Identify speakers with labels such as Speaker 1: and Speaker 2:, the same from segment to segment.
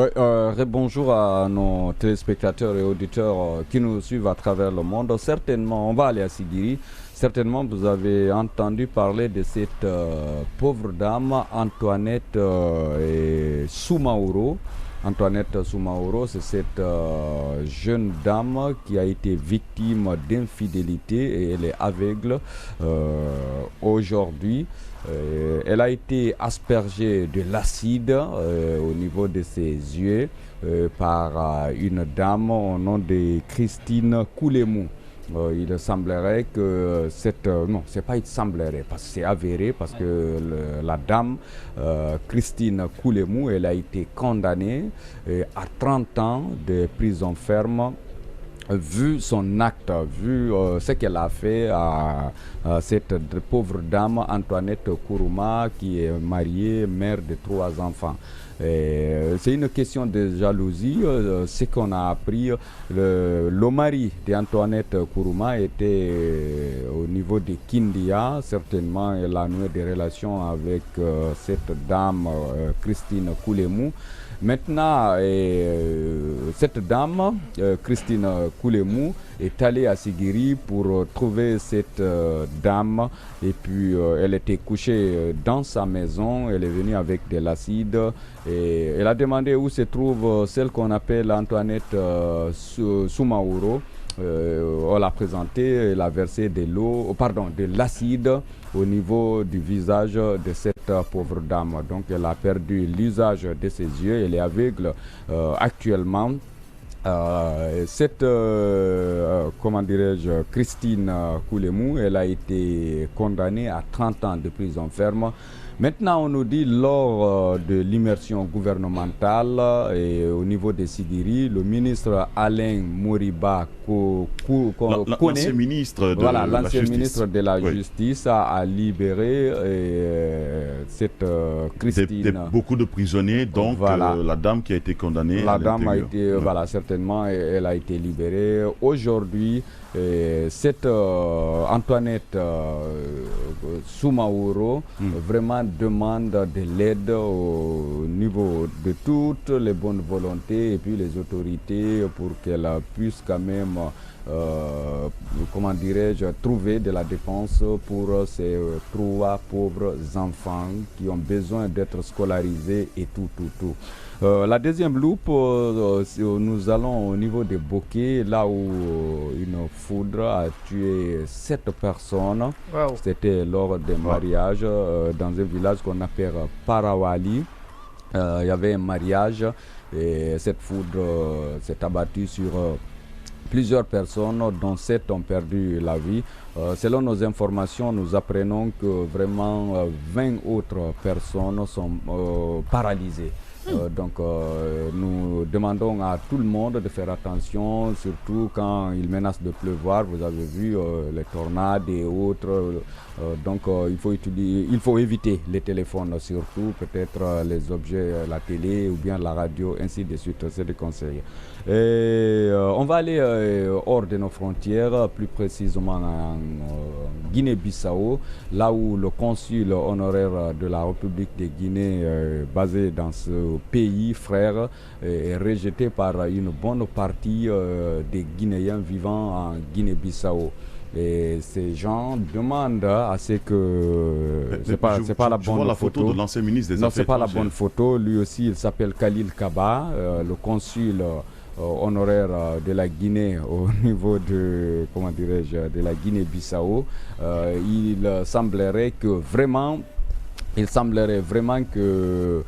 Speaker 1: Ouais, bonjour à nos téléspectateurs et auditeurs qui nous suivent à travers le monde. Certainement, on va aller à Sigiri. Certainement, vous avez entendu parler de cette pauvre dame, Antoinette Soumaoro. Antoinette Soumaoro, c'est cette jeune dame qui a été victime d'infidélité et elle est aveugle aujourd'hui. Elle a été aspergée de l'acide au niveau de ses yeux par une dame au nom de Christine Koulemou. Il semblerait que cette... non, c'est pas il semblerait, parce que c'est avéré, parce que la dame, Christine Koulemou, elle a été condamnée à 30 ans de prison ferme vu son acte, vu ce qu'elle a fait à cette pauvre dame Antoinette Kourouma qui est mariée, mère de 3 enfants. C'est une question de jalousie. Ce qu'on a appris, le mari d'Antoinette Kourouma était au niveau de Kindia. Certainement, elle a noué des relations avec cette dame, Christine Koulemou. Maintenant, cette dame, Christine Koulemou, est allée à Sigiri pour trouver cette dame et puis elle était couchée dans sa maison, elle est venue avec de l'acide et elle a demandé où se trouve celle qu'on appelle Antoinette Soumaoro. On l'a présenté, elle a versé de l'acide au niveau du visage de cette pauvre dame. Donc elle a perdu l'usage de ses yeux, elle est aveugle actuellement. Comment dirais-je, Christine Koulemou, elle a été condamnée à 30 ans de prison ferme. Maintenant, on nous dit, lors de l'immersion gouvernementale et au niveau des Sigiri, le ministre Alain Moriba
Speaker 2: l'ancien ministre
Speaker 1: de la Justice a libéré cette Christine.
Speaker 2: Beaucoup de prisonniers, donc la dame qui a été condamnée.
Speaker 1: La dame a été, certainement, elle a été libérée. Aujourd'hui, cette Antoinette Soumaoro vraiment demande de l'aide au niveau de toutes les bonnes volontés et puis les autorités pour qu'elle puisse quand même comment dirais-je, trouver de la dépense pour ces 3 pauvres enfants qui ont besoin d'être scolarisés et tout. La deuxième loupe, nous allons au niveau des Bokeh, là où une foudre a tué 7 personnes. Wow. C'était lors des mariages dans un village qu'on appelle Parawali. Il y avait un mariage et cette foudre s'est abattue sur plusieurs personnes, dont 7 ont perdu la vie. Selon nos informations, nous apprenons que vraiment 20 autres personnes sont paralysées. Donc nous demandons à tout le monde de faire attention, surtout quand il menace de pleuvoir. Vous avez vu les tornades et autres. Donc il faut éviter les téléphones, surtout peut-être les objets, la télé ou bien la radio, ainsi de suite. C'est des conseils. On va aller hors de nos frontières, plus précisément en Guinée-Bissau, là où le consul honoraire de la République de Guinée, basé dans ce pays frère, est rejeté par une bonne partie des Guinéens vivant en Guinée-Bissau. Et ces gens demandent à ce que c'est pas la bonne
Speaker 2: vois la photo de l'ancien ministre des
Speaker 1: Affaires. Non, c'est pas la bonne photo. Lui aussi, il s'appelle Khalil Kaba, le consul honoraire de la Guinée au niveau de, comment dirais-je, de la Guinée-Bissau. Il semblerait vraiment que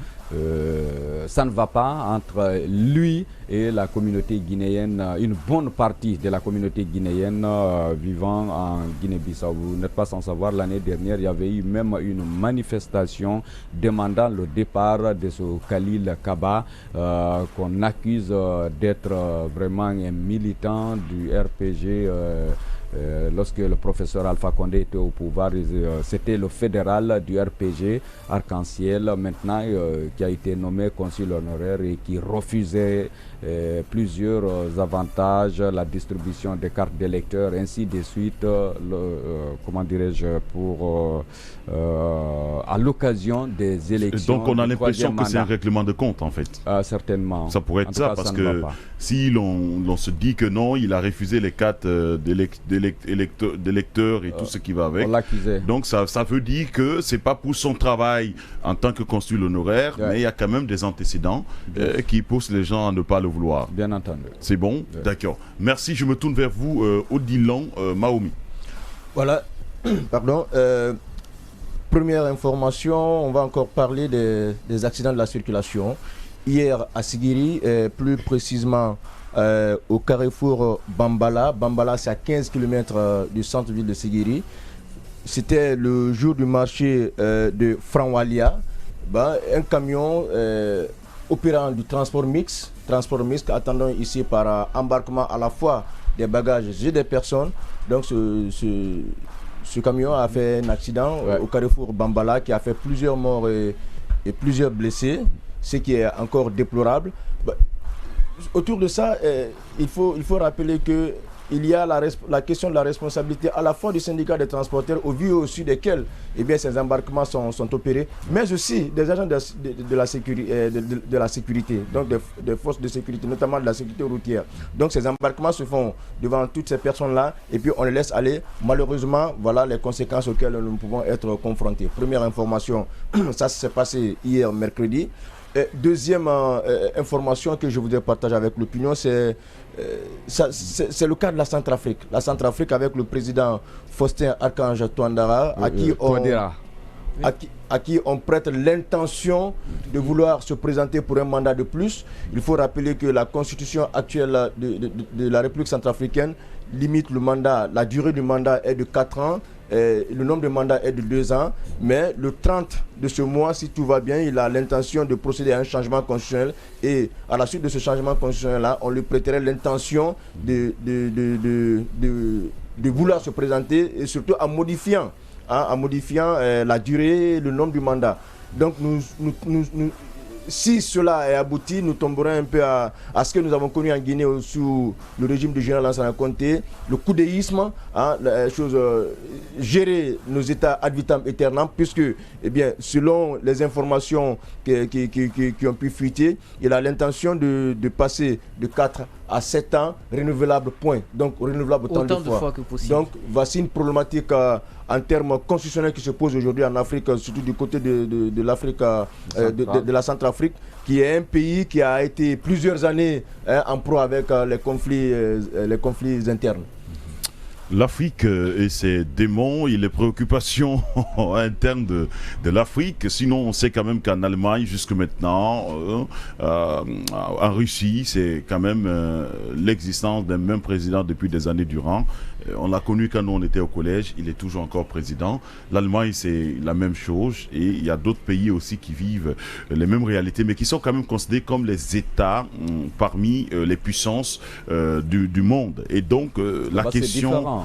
Speaker 1: ça ne va pas entre lui et la communauté guinéenne, une bonne partie de la communauté guinéenne vivant en Guinée-Bissau. Vous n'êtes pas sans savoir, l'année dernière, il y avait eu même une manifestation demandant le départ de ce Khalil Kaba qu'on accuse d'être vraiment un militant du RPG. Lorsque le professeur Alpha Condé était au pouvoir, c'était le fédéral du RPG, Arc-en-Ciel, maintenant qui a été nommé consul honoraire et qui refusait plusieurs avantages, la distribution des cartes d'électeurs, ainsi de suite, comment dirais-je, pour à l'occasion des élections.
Speaker 2: Donc on a l'impression que c'est un règlement de compte en fait.
Speaker 1: Certainement.
Speaker 2: Ça pourrait être ça, parce que si l'on se dit que non, il a refusé les cartes d'électeurs et tout ce qui va avec. Donc ça veut dire que c'est pas pour son travail en tant que consul honoraire, mais il y a quand même des antécédents qui poussent les gens à ne pas le vouloir.
Speaker 1: Bien entendu.
Speaker 2: C'est bon? D'accord. Merci, je me tourne vers vous, Odilon Maomi.
Speaker 3: Voilà, pardon. Première information, on va encore parler des accidents de la circulation. Hier à Sigiri, plus précisément au carrefour Bambala. Bambala, c'est à 15 km du centre-ville de Sigiri. C'était le jour du marché de Franwalia. Un camion opérant du transport mixte attendant ici par embarquement à la fois des bagages et des personnes. Donc ce camion a fait un accident au carrefour Bambala qui a fait plusieurs morts et plusieurs blessés, ce qui est encore déplorable. Autour de ça, il faut rappeler que il y a la question de la responsabilité à la fois du syndicat des transporteurs, au vu aussi desquels ces embarquements sont opérés, mais aussi des agents de la sécurité, donc des forces de sécurité, notamment de la sécurité routière. Donc ces embarquements se font devant toutes ces personnes-là et puis on les laisse aller. Malheureusement, voilà les conséquences auxquelles nous pouvons être confrontés. Première information, ça s'est passé hier mercredi. Deuxième information que je voudrais partager avec l'opinion, c'est le cas de la Centrafrique. La Centrafrique avec le président Faustin Archange Touadéra, à qui on prête l'intention de vouloir se présenter pour un mandat de plus. Il faut rappeler que la constitution actuelle de la République centrafricaine limite le mandat, la durée du mandat est de 4 ans. Le nombre de mandats est de 2 ans, mais le 30 de ce mois, si tout va bien, il a l'intention de procéder à un changement constitutionnel et à la suite de ce changement constitutionnel-là, on lui prêterait l'intention de vouloir se présenter et surtout en modifiant la durée, le nombre du mandat. Donc si cela est abouti, nous tomberons un peu à ce que nous avons connu en Guinée sous le régime du général Lansana Conté, le coudéisme, gérer nos États ad vitam aeternam, puisque, selon les informations qui ont pu fuiter, il a l'intention de passer de 4 à 7 ans, renouvelable point. Donc, renouvelable autant de fois
Speaker 4: que possible.
Speaker 3: Donc, voici une problématique en termes constitutionnels qui se pose aujourd'hui en Afrique, surtout du côté de l'Afrique, de la Centrafrique, qui est un pays qui a été plusieurs années en proie avec les conflits internes.
Speaker 2: L'Afrique et ses démons et les préoccupations internes de l'Afrique. Sinon, on sait quand même qu'en Allemagne, jusque maintenant, en Russie, c'est quand même l'existence d'un même président depuis des années durant. On l'a connu quand nous on était au collège, il est toujours encore président. L'Allemagne, c'est la même chose. Et il y a d'autres pays aussi qui vivent les mêmes réalités, mais qui sont quand même considérés comme les États parmi les puissances du monde. Et donc, la question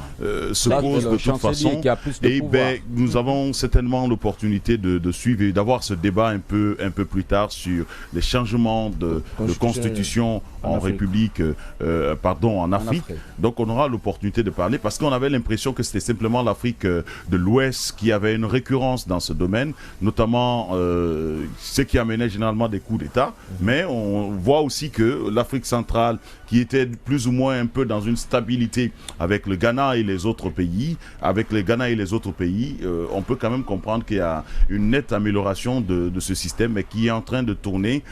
Speaker 2: se pose de toute façon. Et nous avons certainement l'opportunité de suivre et d'avoir ce débat un peu plus tard sur les changements de constitution en République, en Afrique. Donc on aura l'opportunité de parler parce qu'on avait l'impression que c'était simplement l'Afrique de l'Ouest qui avait une récurrence dans ce domaine, notamment ce qui amenait généralement des coups d'État. Mais on voit aussi que l'Afrique centrale, qui était plus ou moins un peu dans une stabilité avec le Ghana et les autres pays, on peut quand même comprendre qu'il y a une nette amélioration de ce système, mais qui est en train de tourner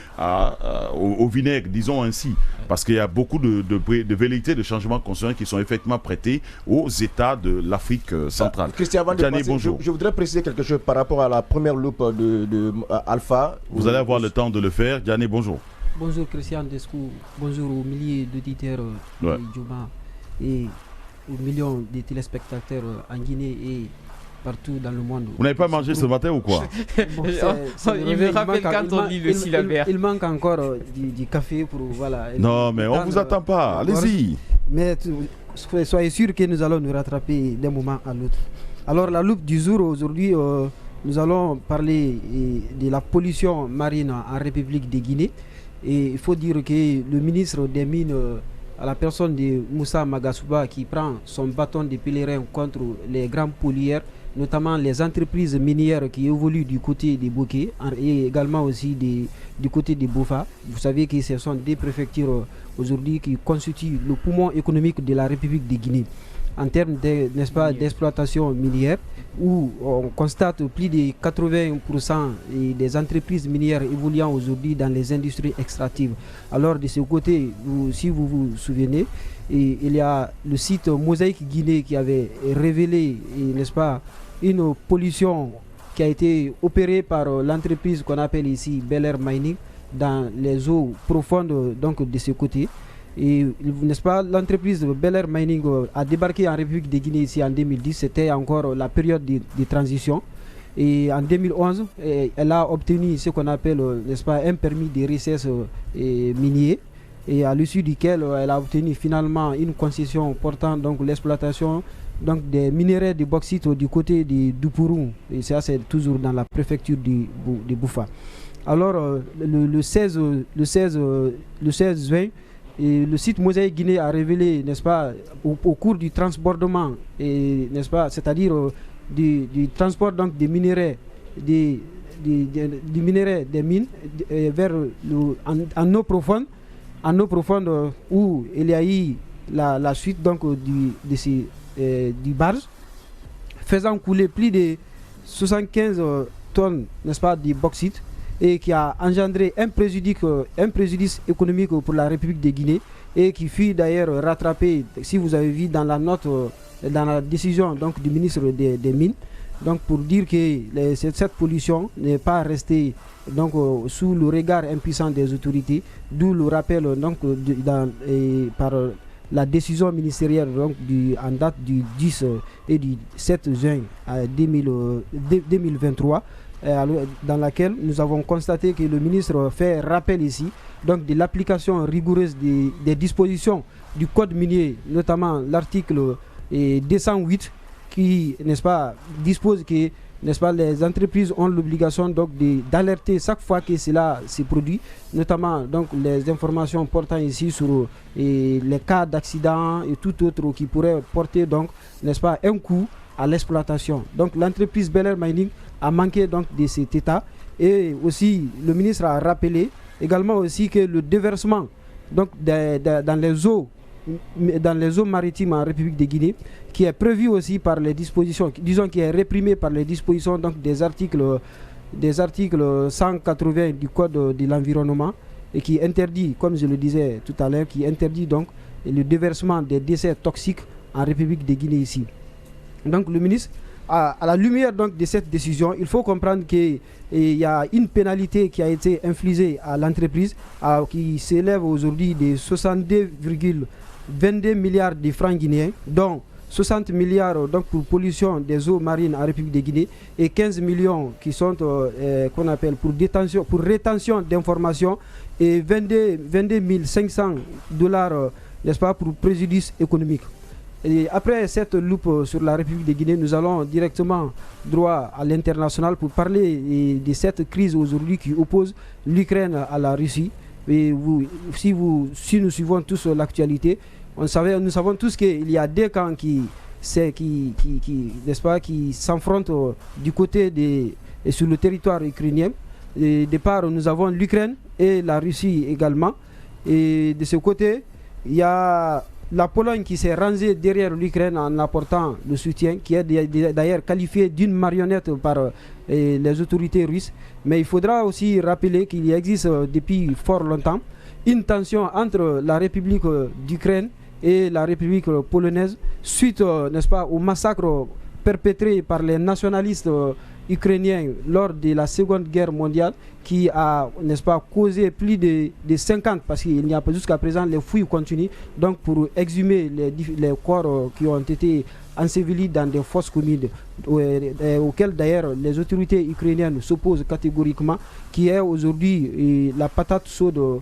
Speaker 2: au vinaigre, disons ainsi. Parce qu'il y a beaucoup de velléités de changements constitutionnels qui sont effectivement prêtés aux États de l'Afrique centrale.
Speaker 3: Christian, avant de passer, je voudrais préciser quelque chose par rapport à la première loupe de Alpha.
Speaker 2: Vous allez avoir le temps de le faire. Diane, bonjour.
Speaker 4: Bonjour Christian Descou, bonjour aux milliers d'auditeurs de Djouma et aux millions de téléspectateurs en Guinée et partout dans le monde.
Speaker 2: Vous n'avez pas mangé ce matin ou quoi?
Speaker 4: Il me rappelle quand on lit le syllabaire. Il manque encore du café pour... Voilà.
Speaker 2: Non, mais on ne vous attend pas, allez-y.
Speaker 4: Mais soyez sûr que nous allons nous rattraper d'un moment à l'autre. Alors la loupe du jour aujourd'hui, nous allons parler de la pollution marine en République de Guinée. Et il faut dire que le ministre des Mines, à la personne de Moussa Magasuba, qui prend son bâton de pèlerin contre les grands pollueurs, notamment les entreprises minières qui évoluent du côté des Bokeh et également aussi du côté des Bofa. Vous savez que ce sont des préfectures aujourd'hui qui constituent le poumon économique de la République de Guinée en termes n'est-ce pas, d'exploitation minière, où on constate plus de 80% des entreprises minières évoluant aujourd'hui dans les industries extractives. Alors de ce côté, si vous vous souvenez, il y a le site Mosaïque Guinée qui avait révélé, n'est-ce pas, une pollution qui a été opérée par l'entreprise qu'on appelle ici Bel Air Mining dans les eaux profondes donc de ce côté. Et n'est-ce pas, l'entreprise Bel Air Mining a débarqué en République de Guinée ici en 2010, c'était encore la période de transition. Et en 2011, elle a obtenu ce qu'on appelle, n'est-ce pas, un permis de richesse minier, et à l'issue duquel elle a obtenu finalement une concession portant donc l'exploitation donc des minerais de bauxite du côté de Dupurou. Et ça, c'est toujours dans la préfecture de Boufa. Alors, le 16 juin, et le site Mosaïque Guinée a révélé, n'est-ce pas, au cours du transbordement, n'est-ce pas, c'est-à-dire du transport donc des minerais, des mines vers en eau profonde, où il y a eu la suite donc du barge, faisant couler plus de 75 tonnes, n'est-ce pas, de bauxite, et qui a engendré un préjudice économique pour la République de Guinée, et qui fut d'ailleurs rattrapé, si vous avez vu dans la note, dans la décision donc, du ministre des Mines, donc pour dire que cette pollution n'est pas restée donc, sous le regard impuissant des autorités, d'où le rappel donc, par la décision ministérielle donc, en date du 10 et du 7 juin 2023, dans laquelle nous avons constaté que le ministre fait rappel ici donc de l'application rigoureuse des dispositions du code minier, notamment l'article 208 qui, n'est-ce pas, dispose que, n'est-ce pas, les entreprises ont l'obligation donc d'alerter chaque fois que cela se produit, notamment donc les informations portant ici sur les cas d'accident et tout autre qui pourrait porter donc, n'est-ce pas, un coût à l'exploitation. Donc l'entreprise Bel Air Mining a manqué donc de cet état, et aussi le ministre a rappelé également aussi que le déversement donc dans les eaux maritimes en République de Guinée, qui est prévu aussi par les dispositions, disons qui est réprimé par les dispositions donc des articles 180 du code de l'environnement, et qui interdit, comme je le disais tout à l'heure, qui interdit donc le déversement des déchets toxiques en République de Guinée ici. Donc le ministre, à la lumière donc de cette décision, il faut comprendre qu'il y a une pénalité qui a été infligée à l'entreprise qui s'élève aujourd'hui de 62,22 milliards de francs guinéens, dont 60 milliards donc pour pollution des eaux marines en République de Guinée et 15 millions qui sont qu'on appelle pour rétention d'informations, et 22 500 $, n'est-ce pas, pour préjudice économique. Et après cette loupe sur la République de Guinée, nous allons directement droit à l'international pour parler de cette crise aujourd'hui qui oppose l'Ukraine à la Russie. Et si nous suivons tous l'actualité, nous savons tous qu'il y a deux camps qui n'est-ce pas, qui s'affrontent du côté et sur le territoire ukrainien. Et de part, nous avons l'Ukraine et la Russie également. Et de ce côté, il y a la Pologne qui s'est rangée derrière l'Ukraine en apportant le soutien, qui est d'ailleurs qualifié d'une marionnette par les autorités russes. Mais il faudra aussi rappeler qu'il existe depuis fort longtemps une tension entre la République d'Ukraine et la République polonaise suite, n'est-ce pas, au massacre perpétré par les nationalistes ukrainiens lors de la Seconde Guerre mondiale, qui a, n'est-ce pas, causé plus de 50, parce qu'il n'y a pas jusqu'à présent, les fouilles continuent, donc pour exhumer les corps qui ont été ensevelis dans des fosses communes, auxquelles d'ailleurs les autorités ukrainiennes s'opposent catégoriquement, qui est aujourd'hui la patate chaude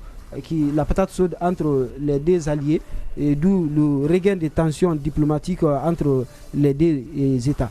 Speaker 4: entre les deux alliés, et d'où le regain des tensions diplomatiques entre les deux États.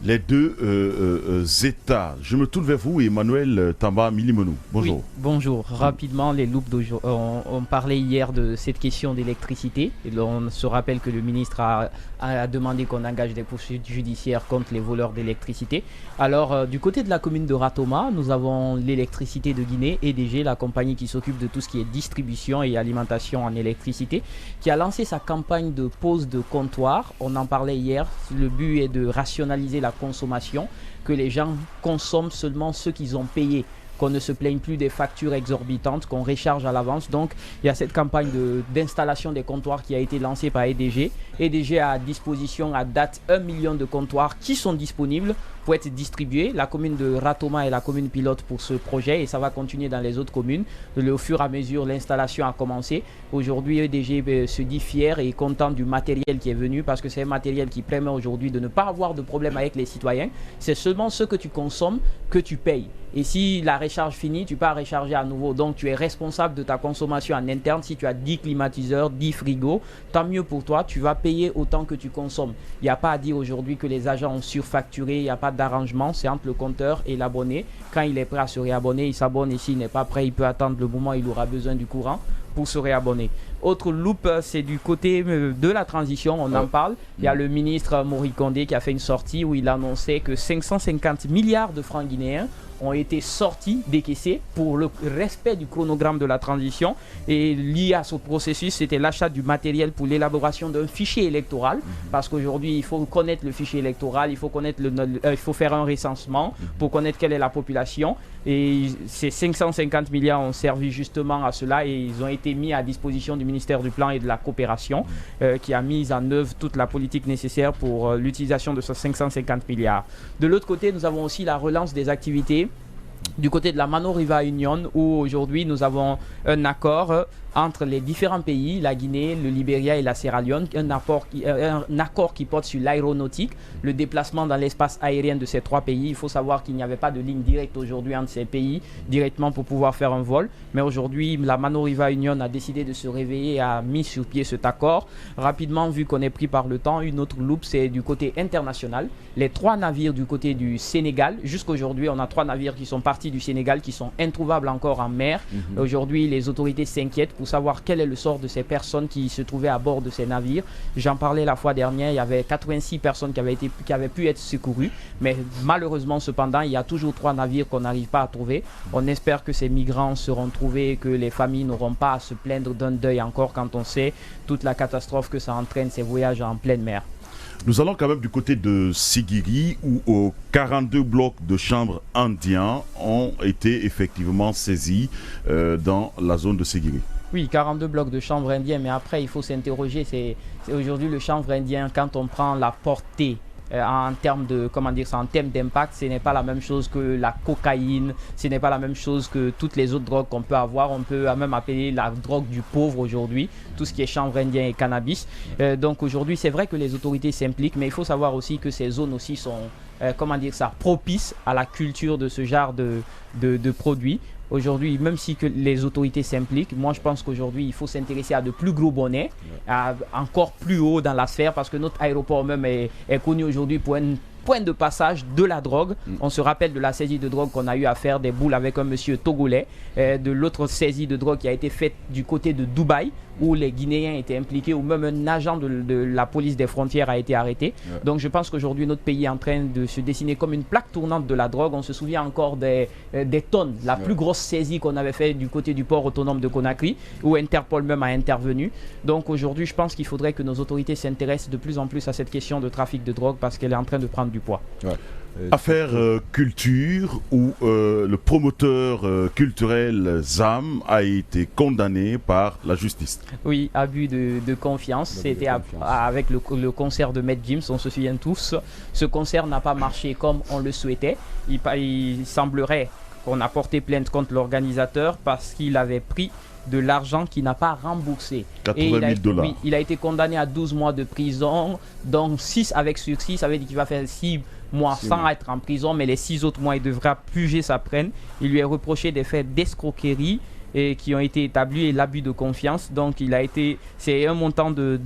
Speaker 2: les deux États. Je me tourne vers vous, Emmanuel Tamba Milimonou. Bonjour.
Speaker 5: Oui, bonjour. Rapidement, les loupes d'aujourd'hui. On parlait hier de cette question d'électricité. On se rappelle que le ministre a demandé qu'on engage des poursuites judiciaires contre les voleurs d'électricité. Alors, du côté de la commune de Ratoma, nous avons l'électricité de Guinée, EDG, la compagnie qui s'occupe de tout ce qui est distribution et alimentation en électricité, qui a lancé sa campagne de pose de comptoir. On en parlait hier. Le but est de rationaliser la consommation, que les gens consomment seulement ce qu'ils ont payé, qu'on ne se plaigne plus des factures exorbitantes, qu'on recharge à l'avance. Donc, il y a cette campagne d'installation des comptoirs qui a été lancée par EDG. EDG a à disposition à date 1 million de comptoirs qui sont disponibles pour être distribués. La commune de Ratoma est la commune pilote pour ce projet et ça va continuer dans les autres communes. Au fur et à mesure, l'installation a commencé. Aujourd'hui, EDG se dit fier et content du matériel qui est venu parce que c'est un matériel qui permet aujourd'hui de ne pas avoir de problème avec les citoyens. C'est seulement ce que tu consommes que tu payes. Et si la recharge finit, tu peux recharger à nouveau. Donc, tu es responsable de ta consommation en interne. Si tu as 10 climatiseurs, 10 frigos, tant mieux pour toi. Tu vas payer autant que tu consommes. Il n'y a pas à dire aujourd'hui que les agents ont surfacturé. Il n'y a pas d'arrangement. C'est entre le compteur et l'abonné. Quand il est prêt à se réabonner, il s'abonne. Et s'il n'est pas prêt, il peut attendre le moment où il aura besoin du courant pour se réabonner. Autre loupe, c'est du côté de la transition, on en parle. Il y a le ministre Mori Kondé qui a fait une sortie où il annonçait que 550 milliards de francs guinéens ont été sortis, décaissés pour le respect du chronogramme de la transition. Et lié à ce processus, c'était l'achat du matériel pour l'élaboration d'un fichier électoral. Parce qu'aujourd'hui, il faut connaître le fichier électoral, il faut faire un recensement pour connaître quelle est la population. Et ces 550 milliards ont servi justement à cela et ils ont été mis à disposition du ministère du Plan et de la Coopération qui a mis en œuvre toute la politique nécessaire pour l'utilisation de ces 550 milliards. De l'autre côté, nous avons aussi la relance des activités du côté de la Mano River Union où aujourd'hui nous avons un accord entre les différents pays, la Guinée, le Libéria et la Sierra Leone, un accord qui porte sur l'aéronautique, le déplacement dans l'espace aérien de ces trois pays. Il faut savoir qu'il n'y avait pas de ligne directe aujourd'hui entre ces pays directement pour pouvoir faire un vol. Mais aujourd'hui, la Mano River Union a décidé de se réveiller et a mis sur pied cet accord. Rapidement, vu qu'on est pris par le temps, une autre loupe, c'est du côté international. Les 3 navires du côté du Sénégal, jusqu'aujourd'hui, on a 3 navires qui sont partis du Sénégal, qui sont introuvables encore en mer. Aujourd'hui, les autorités s'inquiètent pour savoir quel est le sort de ces personnes qui se trouvaient à bord de ces navires. J'en parlais la fois dernière, il y avait 86 personnes qui avaient pu être secourues, mais malheureusement, cependant, il y a toujours 3 navires qu'on n'arrive pas à trouver. On espère que ces migrants seront trouvés et que les familles n'auront pas à se plaindre d'un deuil encore quand on sait toute la catastrophe que ça entraîne, ces voyages en pleine mer.
Speaker 2: Nous allons quand même du côté de Sigiri où 42 blocs de chambres indiens ont été effectivement saisis dans la zone de Sigiri.
Speaker 5: Oui, 42 blocs de chanvre indien, mais après il faut s'interroger, c'est aujourd'hui le chanvre indien, quand on prend la portée en termes de, en termes d'impact, ce n'est pas la même chose que la cocaïne, ce n'est pas la même chose que toutes les autres drogues qu'on peut avoir. On peut même appeler la drogue du pauvre aujourd'hui, tout ce qui est chanvre indien et cannabis. Donc aujourd'hui, c'est vrai que les autorités s'impliquent, mais il faut savoir aussi que ces zones aussi sont, propices à la culture de ce genre de produits. Aujourd'hui, même si que les autorités s'impliquent, moi je pense qu'aujourd'hui il faut s'intéresser à de plus gros bonnets, encore plus haut dans la sphère, parce que notre aéroport même est connu aujourd'hui pour un point de passage de la drogue. On se rappelle de la saisie de drogue qu'on a eu à faire des boules avec un monsieur togolais, de l'autre saisie de drogue qui a été faite du côté de Dubaï, où les Guinéens étaient impliqués, ou même un agent de la police des frontières a été arrêté. Donc je pense qu'aujourd'hui notre pays est en train de se dessiner comme une plaque tournante de la drogue. On se souvient encore des tonnes, la plus grosse saisie qu'on avait fait du côté du port autonome de Conakry, où Interpol même a intervenu. Donc aujourd'hui je pense qu'il faudrait que nos autorités s'intéressent de plus en plus à cette question de trafic de drogue, parce qu'elle est en train de prendre du poids.
Speaker 2: Affaire culture où le promoteur culturel ZAM a été condamné par la justice.
Speaker 5: Oui, abus de confiance. C'était avec le concert de Maître Gims, on se souvient tous. Ce concert n'a pas marché comme on le souhaitait. Il semblerait qu'on a porté plainte contre l'organisateur parce qu'il avait pris de l'argent qu'il n'a pas remboursé.
Speaker 2: 80 000 $.
Speaker 5: Oui, il a été condamné à 12 mois de prison, dont 6 avec sursis. Ça veut dire qu'il va faire 6 mois sans être en prison, mais les 6 autres mois, il devra purger sa peine. Il lui est reproché des faits d'escroquerie qui ont été établis et l'abus de confiance. Donc, c'est un montant de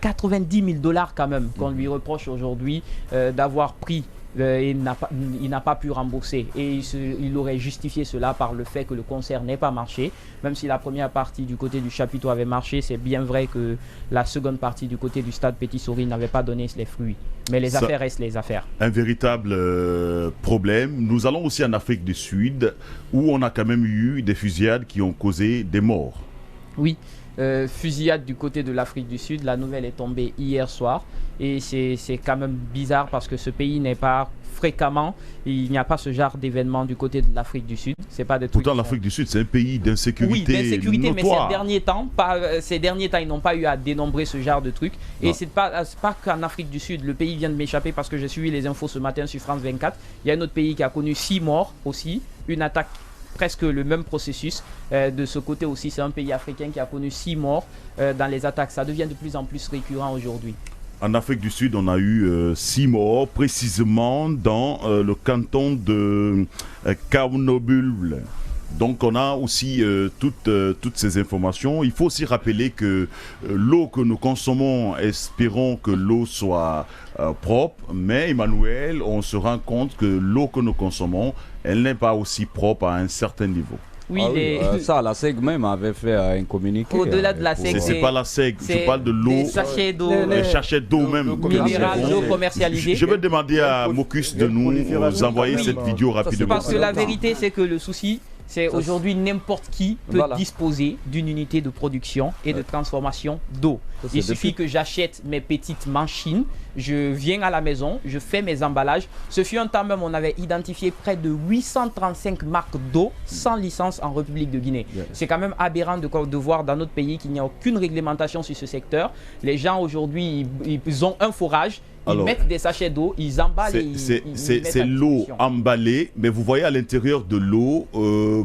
Speaker 5: 90 000 $ quand même qu'on lui reproche aujourd'hui d'avoir pris il n'a pas pu rembourser. Et il aurait justifié cela par le fait que le concert n'ait pas marché. Même si la première partie du côté du chapiteau avait marché, c'est bien vrai que la seconde partie du côté du stade Petit-Souris n'avait pas donné les fruits. Mais les affaires restent les affaires.
Speaker 2: Un véritable problème. Nous allons aussi en Afrique du Sud, où on a quand même eu des fusillades qui ont causé des morts.
Speaker 5: Oui. Fusillade du côté de l'Afrique du Sud, la nouvelle est tombée hier soir et c'est quand même bizarre parce que ce pays n'est pas fréquemment, il n'y a pas ce genre d'événement du côté de l'Afrique du Sud. C'est pas des trucs.
Speaker 2: Pourtant l'Afrique du Sud c'est un pays d'insécurité.
Speaker 5: Oui, d'insécurité, mais
Speaker 2: notoire.
Speaker 5: ces derniers temps ils n'ont pas eu à dénombrer ce genre de trucs. Et c'est pas qu'en Afrique du Sud, le pays vient de m'échapper parce que j'ai suivi les infos ce matin sur France 24. Il y a un autre pays qui a connu 6 morts aussi, une attaque presque le même processus. De ce côté aussi, c'est un pays africain qui a connu 6 morts dans les attaques. Ça devient de plus en plus récurrent aujourd'hui.
Speaker 2: En Afrique du Sud, on a eu 6 morts, précisément dans le canton de Kaunobul. Donc on a aussi toutes ces informations. Il faut aussi rappeler que l'eau que nous consommons, espérons que l'eau soit propre. Mais Emmanuel, on se rend compte que l'eau que nous consommons, elle n'est pas aussi propre à un certain niveau.
Speaker 5: Oui,
Speaker 1: ça, la SEG même avait fait un communiqué.
Speaker 5: Au-delà de la SEG,
Speaker 2: c'est pas la SEG, je parle de l'eau.
Speaker 5: Les sachets d'eau.
Speaker 2: Les sachets d'eau même.
Speaker 5: Minérales, d'eau commercialisée.
Speaker 2: Je vais demander à Mocus de nous envoyer cette vidéo rapidement.
Speaker 5: Parce que la vérité, c'est que le souci, c'est aujourd'hui n'importe qui peut disposer d'une unité de production et de transformation d'eau. Il suffit que j'achète mes petites machines, je viens à la maison, je fais mes emballages. Ce fut un temps même, on avait identifié près de 835 marques d'eau sans licence en République de Guinée. C'est quand même aberrant de voir dans notre pays qu'il n'y a aucune réglementation sur ce secteur. Les gens aujourd'hui, ils ont un forage. Ils mettent des sachets d'eau, ils emballent.
Speaker 2: C'est l'eau emballée, mais vous voyez à l'intérieur de l'eau,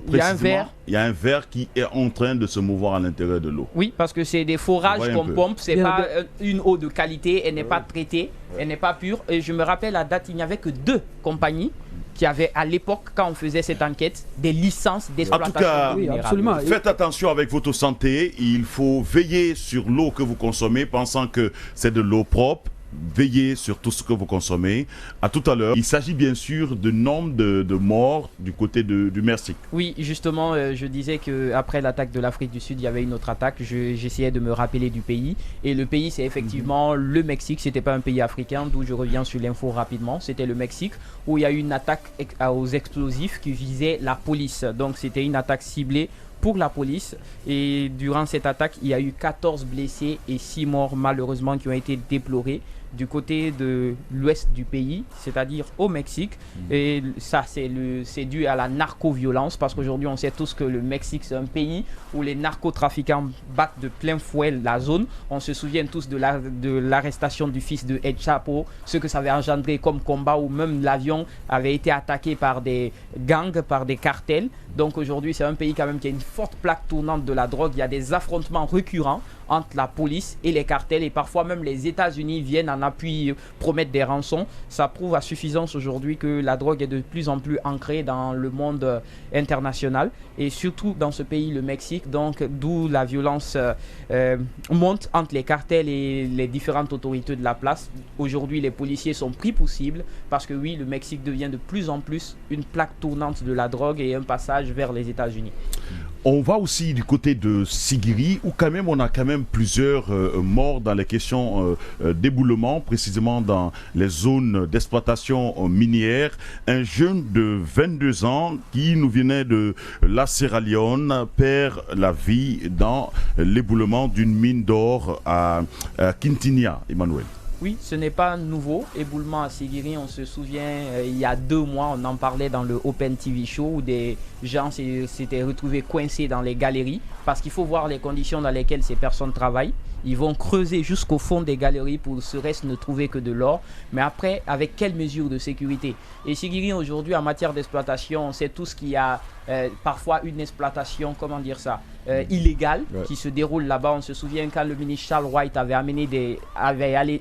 Speaker 2: précisément, il y a un verre qui est en train de se mouvoir à l'intérieur de l'eau.
Speaker 5: Oui, parce que c'est des forages qu'on pompe, c'est pas une eau de qualité, elle n'est pas traitée, elle n'est pas pure. Et je me rappelle à date, il n'y avait que 2 compagnies qui avaient à l'époque, quand on faisait cette enquête, des licences d'exploitation.
Speaker 2: En tout cas,
Speaker 4: oui, absolument.
Speaker 2: Faites attention avec votre santé, il faut veiller sur l'eau que vous consommez, pensant que c'est de l'eau propre. Veillez sur tout ce que vous consommez. À tout à l'heure. Il s'agit bien sûr de nombre de morts du côté du Mexique.
Speaker 5: Oui, justement, je disais qu'après l'attaque de l'Afrique du Sud, il y avait une autre attaque. J'essayais de me rappeler du pays. Et le pays, c'est effectivement le Mexique. Ce n'était pas un pays africain, d'où je reviens sur l'info rapidement. C'était le Mexique où il y a eu une attaque aux explosifs qui visait la police. Donc c'était une attaque ciblée pour la police. Et durant cette attaque, il y a eu 14 blessés et 6 morts malheureusement qui ont été déplorés du côté de l'ouest du pays, c'est-à-dire au Mexique. Et ça, c'est dû à la narco-violence, parce qu'aujourd'hui, on sait tous que le Mexique, c'est un pays où les narcotrafiquants battent de plein fouet la zone. On se souvient tous de l'arrestation du fils de El Chapo, ce que ça avait engendré comme combat, où même l'avion avait été attaqué par des gangs, par des cartels. Donc aujourd'hui, c'est un pays quand même qui a une forte plaque tournante de la drogue. Il y a des affrontements récurrents entre la police et les cartels, et parfois même les États-Unis viennent en appui, promettre des rançons. Ça prouve à suffisance aujourd'hui que la drogue est de plus en plus ancrée dans le monde international, et surtout dans ce pays, le Mexique, donc d'où la violence monte entre les cartels et les différentes autorités de la place. Aujourd'hui, les policiers sont pris pour cible parce que oui, le Mexique devient de plus en plus une plaque tournante de la drogue et un passage vers les États-Unis.
Speaker 2: On va aussi du côté de Sigiri, où quand même on a quand même plusieurs morts dans les questions d'éboulement, précisément dans les zones d'exploitation minière. Un jeune de 22 ans qui nous venait de la Sierra Leone perd la vie dans l'éboulement d'une mine d'or à Quintinia, Emmanuel.
Speaker 5: Oui, ce n'est pas nouveau. Éboulement à Sigiri, on se souvient, il y a 2 mois, on en parlait dans le Open TV Show, où des gens s'étaient retrouvés coincés dans les galeries, parce qu'il faut voir les conditions dans lesquelles ces personnes travaillent. Ils vont creuser jusqu'au fond des galeries pour serait-ce ne trouver que de l'or. Mais après, avec quelles mesures de sécurité? Et Sigiri, aujourd'hui, en matière d'exploitation, on sait tous qu'il y a parfois une exploitation, comment dire ça, illégale qui se déroule là-bas. On se souvient quand le ministre Charles White avait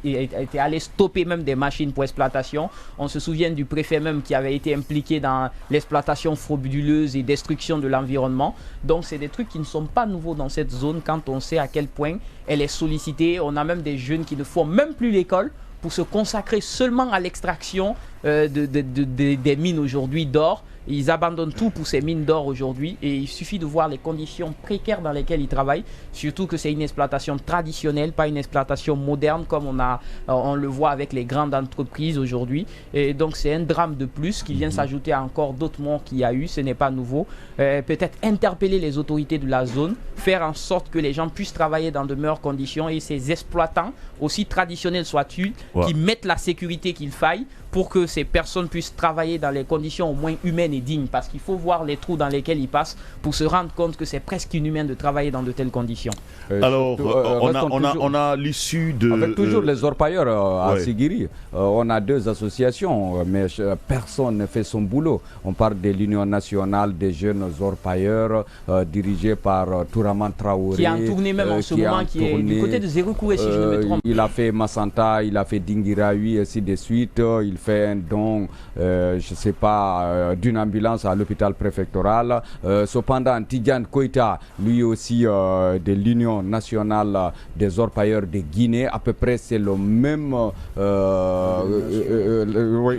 Speaker 5: été allé stopper même des machines pour exploitation. On se souvient du préfet même qui avait été impliqué dans l'exploitation frauduleuse et destruction de l'environnement. Donc c'est des trucs qui ne sont pas nouveaux dans cette zone quand on sait à quel point elle est sollicitée. On a même des jeunes qui ne font même plus l'école pour se consacrer seulement à l'extraction des mines aujourd'hui d'or. Ils abandonnent tout pour ces mines d'or aujourd'hui et il suffit de voir les conditions précaires dans lesquelles ils travaillent, surtout que c'est une exploitation traditionnelle, pas une exploitation moderne comme on le voit avec les grandes entreprises aujourd'hui. Et donc c'est un drame de plus qui vient s'ajouter à encore d'autres morts qu'il y a eu, ce n'est pas nouveau. Peut-être interpeller les autorités de la zone, faire en sorte que les gens puissent travailler dans de meilleures conditions et ces exploitants, aussi traditionnels soient-ils, qui mettent la sécurité qu'il faille pour que ces personnes puissent travailler dans les conditions au moins humaines et dignes, parce qu'il faut voir les trous dans lesquels ils passent pour se rendre compte que c'est presque inhumain de travailler dans de telles conditions.
Speaker 2: Alors, on a l'issue de...
Speaker 1: Avec toujours les orpailleurs à Sigiri, on a 2 associations, mais personne ne fait son boulot. On parle de l'Union nationale des jeunes orpailleurs, dirigée par Touraman Traoré.
Speaker 5: Qui est en tournée même en ce moment, qui est du côté de Zéroukoué, si je ne me trompe.
Speaker 1: Il a fait Massanta, il a fait Dingiraoui, ainsi de suite. Il fait un don, je ne sais pas, d'une ambulance à l'hôpital préfectoral. Cependant, Tidjane Koïta, lui aussi de l'Union nationale des orpailleurs de Guinée, à peu près c'est le même,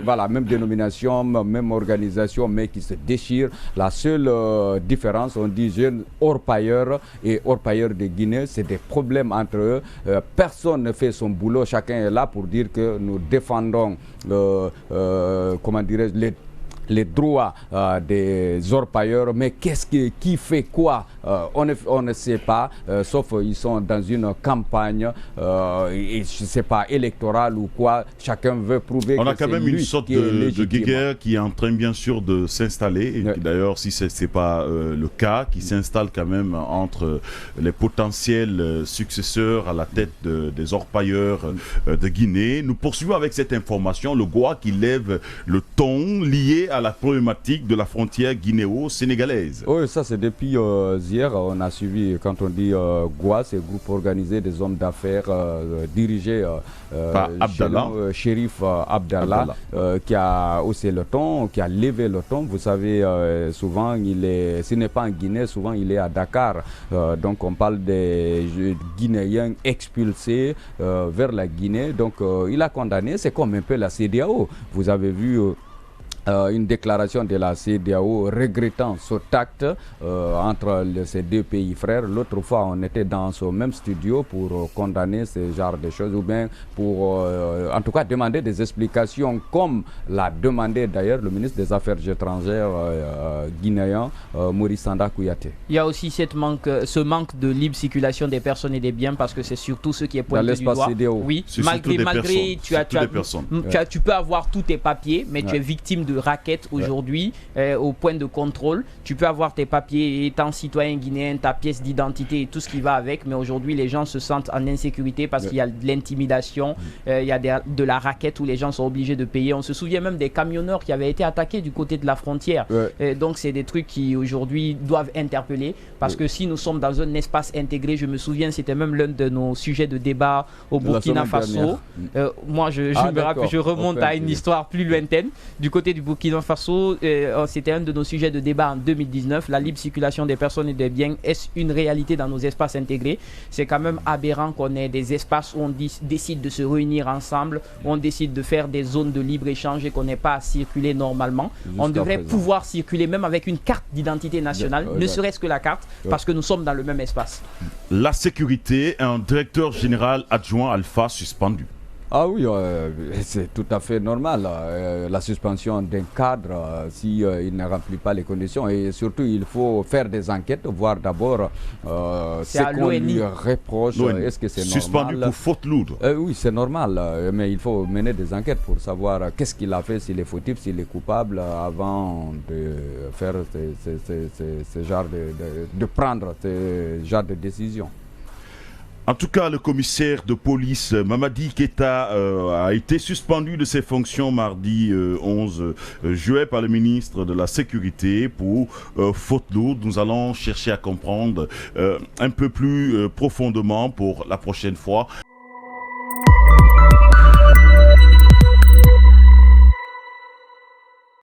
Speaker 1: voilà, même dénomination, même organisation, mais qui se déchire. La seule différence, on dit jeunes orpailleurs et orpailleurs de Guinée, c'est des problèmes entre eux. Personne ne fait son boulot, chacun est là pour dire que nous défendons comment dirais-je, les droits des orpailleurs, mais qui fait quoi, on ne sait pas, sauf ils sont dans une campagne, et je ne sais pas, électorale ou quoi, chacun veut prouver
Speaker 2: on
Speaker 1: que
Speaker 2: a quand même une sorte de guerre qui est en train bien sûr de s'installer, et d'ailleurs si ce n'est pas le cas, qui s'installe quand même entre les potentiels successeurs à la tête des orpailleurs de Guinée. Nous poursuivons avec cette information, le GOA qui lève le ton lié à la problématique de la frontière guinéo-sénégalaise.
Speaker 1: Oui, ça c'est depuis hier, on a suivi, quand on dit GOA, c'est groupe organisé des hommes d'affaires dirigé par Chérif Abdallah, qui a haussé le ton, qui a levé le ton. Vous savez, souvent, s'il n'est pas en Guinée, souvent il est à Dakar. Donc on parle des Guinéens expulsés vers la Guinée. Donc il a condamné, c'est comme un peu la CEDEAO. Vous avez vu... une déclaration de la CEDEAO regrettant cet acte entre ces 2 pays frères. L'autre fois, on était dans ce même studio pour condamner ce genre de choses, ou bien pour, en tout cas, demander des explications, comme l'a demandé d'ailleurs le ministre des Affaires étrangères guinéen, Maurice Sanda Kouyaté.
Speaker 5: Il y a aussi ce manque de libre circulation des personnes et des biens, parce que c'est surtout ce qui est pointé du doigt.
Speaker 1: CEDEAO.
Speaker 5: Oui, malgré tu peux avoir tous tes papiers, mais tu es victime de raquettes aujourd'hui au point de contrôle. Tu peux avoir tes papiers étant citoyen guinéen, ta pièce d'identité et tout ce qui va avec, mais aujourd'hui les gens se sentent en insécurité parce qu'il y a de l'intimidation, il y a de la raquette où les gens sont obligés de payer. On se souvient même des camionneurs qui avaient été attaqués du côté de la frontière. Donc c'est des trucs qui aujourd'hui doivent interpeller, parce que si nous sommes dans un espace intégré, je me souviens, c'était même l'un de nos sujets de débat au Burkina Faso. Moi je remonte à une histoire plus lointaine. Du côté du Burkina Faso, c'était un de nos sujets de débat en 2019. La libre circulation des personnes et des biens, est-ce une réalité dans nos espaces intégrés? C'est quand même aberrant qu'on ait des espaces où on décide de se réunir ensemble, où on décide de faire des zones de libre-échange et qu'on n'ait pas à circuler normalement. On devrait pouvoir circuler même avec une carte d'identité nationale, ne serait-ce que la carte, parce que nous sommes dans le même espace.
Speaker 2: La sécurité, un directeur général adjoint Alpha suspendu.
Speaker 1: Ah oui, c'est tout à fait normal. La suspension d'un cadre, si il ne remplit pas les conditions. Et surtout, il faut faire des enquêtes, voir d'abord ce qu'on lui reproche. Est-ce que c'est normal?
Speaker 2: Suspendu pour faute lourde.
Speaker 1: Oui, c'est normal. Mais il faut mener des enquêtes pour savoir qu'est-ce qu'il a fait, s'il est fautif, s'il est coupable, avant de faire ce genre de prendre ce genre de décision.
Speaker 2: En tout cas, le commissaire de police Mamadi Keita a été suspendu de ses fonctions mardi 11 juillet par le ministre de la Sécurité pour faute lourde. Nous allons chercher à comprendre un peu plus profondément pour la prochaine fois.